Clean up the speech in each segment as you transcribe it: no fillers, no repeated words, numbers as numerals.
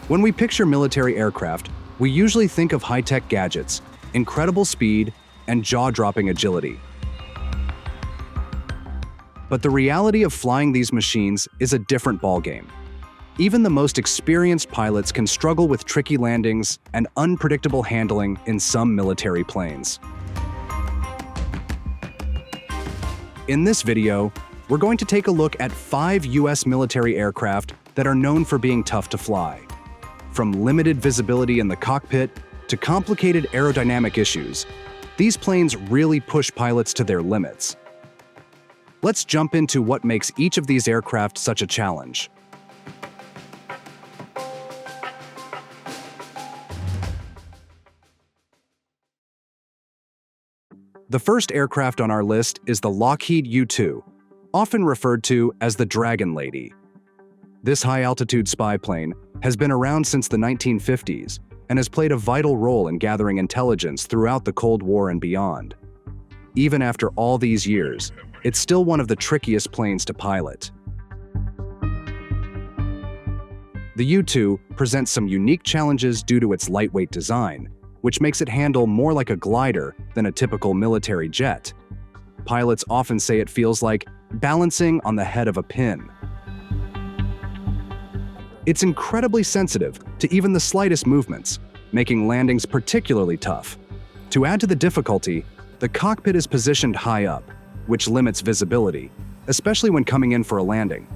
When we picture military aircraft, we usually think of high-tech gadgets, incredible speed, and jaw-dropping agility. But the reality of flying these machines is a different ballgame. Even the most experienced pilots can struggle with tricky landings and unpredictable handling in some military planes. In this video, we're going to take a look at 5 US military aircraft that are known for being tough to fly. From limited visibility in the cockpit to complicated aerodynamic issues, these planes really push pilots to their limits. Let's jump into what makes each of these aircraft such a challenge. The first aircraft on our list is the Lockheed U2, often referred to as the Dragon Lady. This high-altitude spy plane has been around since the 1950s and has played a vital role in gathering intelligence throughout the Cold War and beyond. Even after all these years, it's still one of the trickiest planes to pilot. The U2 presents some unique challenges due to its lightweight design, which makes it handle more like a glider than a typical military jet. Pilots often say it feels like balancing on the head of a pin. It's incredibly sensitive to even the slightest movements, making landings particularly tough. To add to the difficulty, the cockpit is positioned high up, which limits visibility, especially when coming in for a landing.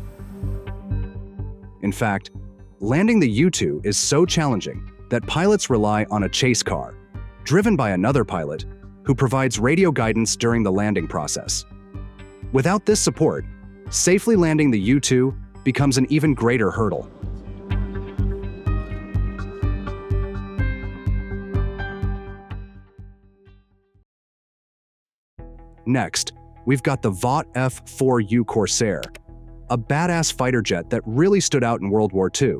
In fact, landing the U2 is so challenging that pilots rely on a chase car, driven by another pilot, who provides radio guidance during the landing process. Without this support, safely landing the U2 becomes an even greater hurdle. Next, we've got the Vought F4U Corsair, a badass fighter jet that really stood out in World War II.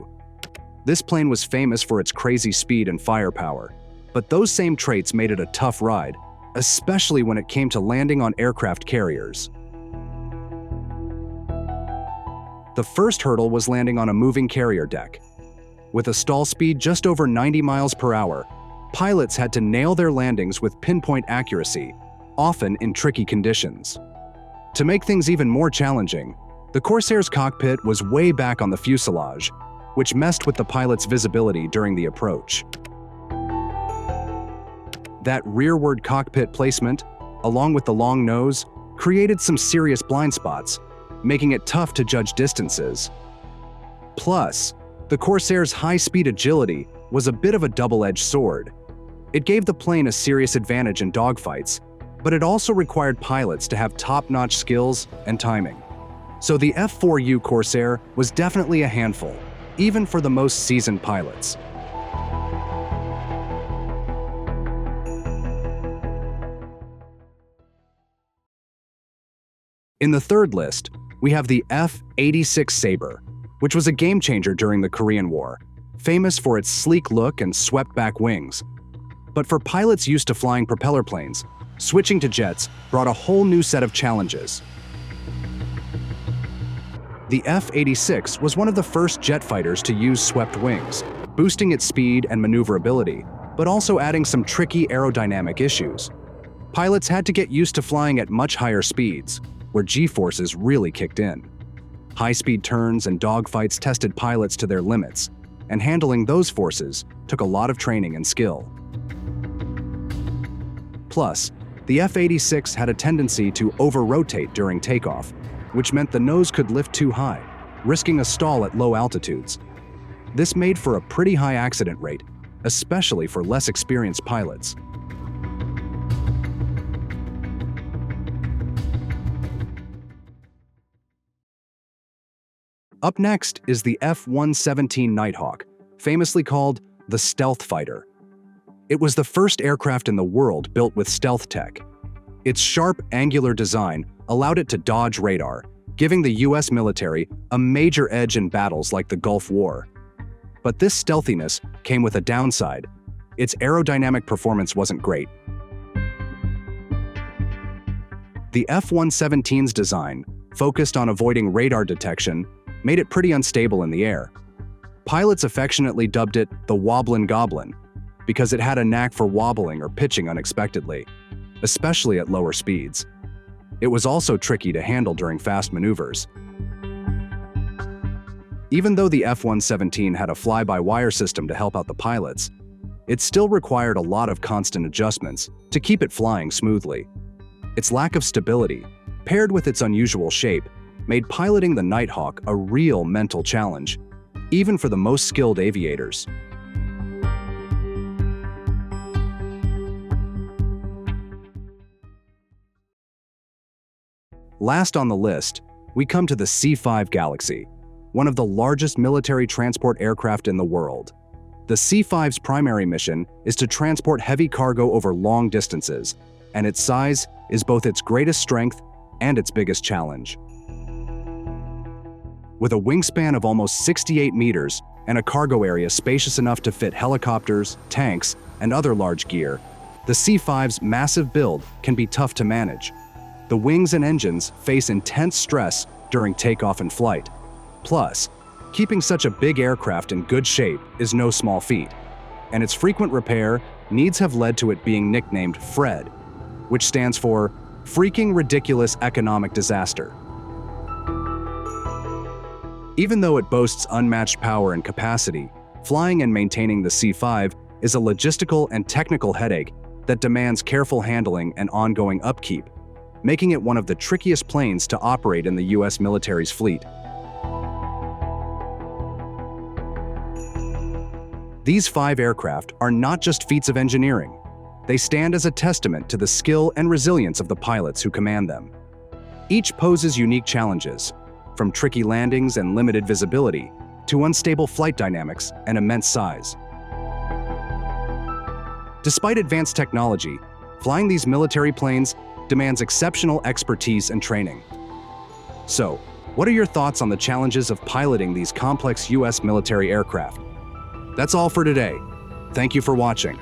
This plane was famous for its crazy speed and firepower, but those same traits made it a tough ride, especially when it came to landing on aircraft carriers. The first hurdle was landing on a moving carrier deck. With a stall speed just over 90 miles per hour, pilots had to nail their landings with pinpoint accuracy, often in tricky conditions. To make things even more challenging, the Corsair's cockpit was way back on the fuselage, which messed with the pilot's visibility during the approach. That rearward cockpit placement, along with the long nose, created some serious blind spots, making it tough to judge distances. Plus, the Corsair's high-speed agility was a bit of a double-edged sword. It gave the plane a serious advantage in dogfights, but it also required pilots to have top-notch skills and timing. So the F4U Corsair was definitely a handful, even for the most seasoned pilots. In the third list, we have the F86 Sabre, which was a game-changer during the Korean War, famous for its sleek look and swept-back wings. But for pilots used to flying propeller planes, switching to jets brought a whole new set of challenges. The F86 was one of the first jet fighters to use swept wings, boosting its speed and maneuverability, but also adding some tricky aerodynamic issues. Pilots had to get used to flying at much higher speeds, where G-forces really kicked in. High-speed turns and dogfights tested pilots to their limits, and handling those forces took a lot of training and skill. Plus, the F86 had a tendency to over-rotate during takeoff, which meant the nose could lift too high, risking a stall at low altitudes. This made for a pretty high accident rate, especially for less experienced pilots. Up next is the F117 Nighthawk, famously called the stealth fighter. It was the first aircraft in the world built with stealth tech. Its sharp, angular design allowed it to dodge radar, giving the US military a major edge in battles like the Gulf War. But this stealthiness came with a downside. Its aerodynamic performance wasn't great. The F117's design, focused on avoiding radar detection, made it pretty unstable in the air. Pilots affectionately dubbed it the Wobblin' Goblin because it had a knack for wobbling or pitching unexpectedly, especially at lower speeds. It was also tricky to handle during fast maneuvers. Even though the F117 had a fly-by-wire system to help out the pilots, it still required a lot of constant adjustments to keep it flying smoothly. Its lack of stability, paired with its unusual shape, made piloting the Nighthawk a real mental challenge, even for the most skilled aviators. Last on the list, we come to the C-5 Galaxy, one of the largest military transport aircraft in the world. The C-5's primary mission is to transport heavy cargo over long distances, and its size is both its greatest strength and its biggest challenge. With a wingspan of almost 68 meters and a cargo area spacious enough to fit helicopters, tanks, and other large gear, the C-5's massive build can be tough to manage. The wings and engines face intense stress during takeoff and flight. Plus, keeping such a big aircraft in good shape is no small feat, and its frequent repair needs have led to it being nicknamed FRED, which stands for Freaking Ridiculous Economic Disaster. Even though it boasts unmatched power and capacity, flying and maintaining the C-5 is a logistical and technical headache that demands careful handling and ongoing upkeep, making it one of the trickiest planes to operate in the U.S. military's fleet. These 5 aircraft are not just feats of engineering. They stand as a testament to the skill and resilience of the pilots who command them. Each poses unique challenges, from tricky landings and limited visibility to unstable flight dynamics and immense size. Despite advanced technology, flying these military planes demands exceptional expertise and training. So, what are your thoughts on the challenges of piloting these complex U.S. military aircraft? That's all for today. Thank you for watching.